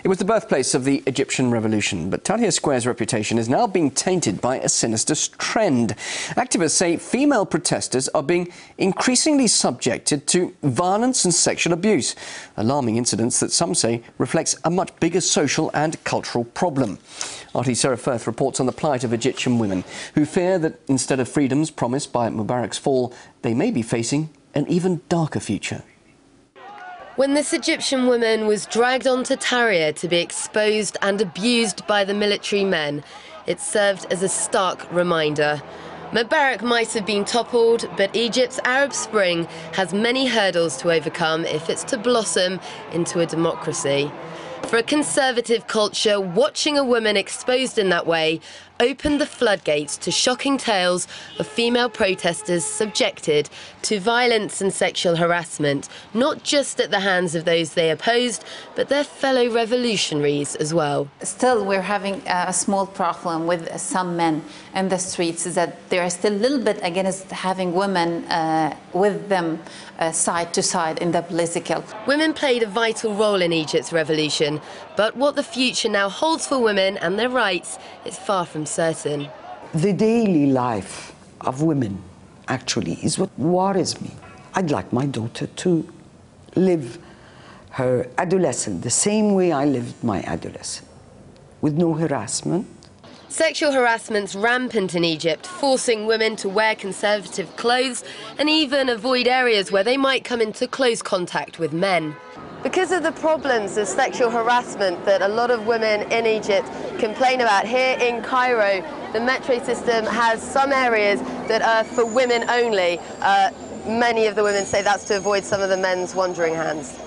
It was the birthplace of the Egyptian revolution, but Tahrir Square's reputation is now being tainted by a sinister trend. Activists say female protesters are being increasingly subjected to violence and sexual abuse, alarming incidents that some say reflects a much bigger social and cultural problem. RT's Sarah Firth reports on the plight of Egyptian women who fear that instead of freedoms promised by Mubarak's fall, they may be facing an even darker future. When this Egyptian woman was dragged onto Tahrir to be exposed and abused by the military men, it served as a stark reminder. Mubarak might have been toppled, but Egypt's Arab Spring has many hurdles to overcome if it's to blossom into a democracy. For a conservative culture, watching a woman exposed in that way opened the floodgates to shocking tales of female protesters subjected to violence and sexual harassment, not just at the hands of those they opposed, but their fellow revolutionaries as well. Still, we're having a small problem with some men in the streets, is that they are still a little bit against having women with them side to side in the political. Women played a vital role in Egypt's revolution, but what the future now holds for women and their rights is far from certain. The daily life of women actually is what worries me. I'd like my daughter to live her adolescence the same way I lived my adolescence, with no harassment. Sexual harassment's rampant in Egypt, forcing women to wear conservative clothes and even avoid areas where they might come into close contact with men. Because of the problems of sexual harassment that a lot of women in Egypt complain about, here in Cairo, the metro system has some areas that are for women only. Many of the women say that's to avoid some of the men's wandering hands.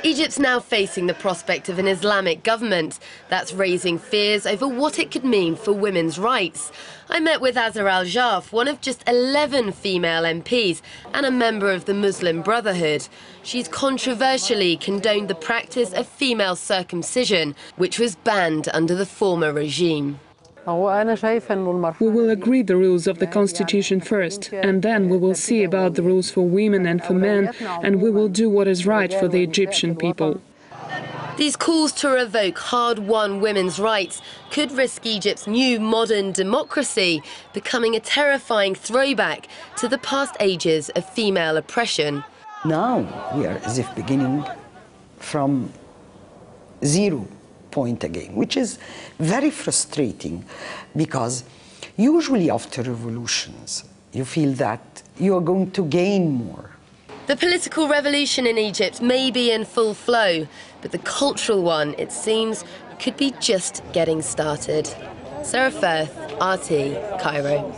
Egypt's now facing the prospect of an Islamic government that's raising fears over what it could mean for women's rights. I met with Azar Al-Jaf, one of just 11 female MPs and a member of the Muslim Brotherhood. She's controversially condoned the practice of female circumcision, which was banned under the former regime. We will agree the rules of the Constitution first, and then we will see about the rules for women and for men, and we will do what is right for the Egyptian people. These calls to revoke hard-won women's rights could risk Egypt's new modern democracy becoming a terrifying throwback to the past ages of female oppression. Now we are as if beginning from 0 point again, which is very frustrating, because usually after revolutions you feel that you are going to gain more. The political revolution in Egypt may be in full flow, but the cultural one, it seems, could be just getting started. Sarah Firth, RT, Cairo.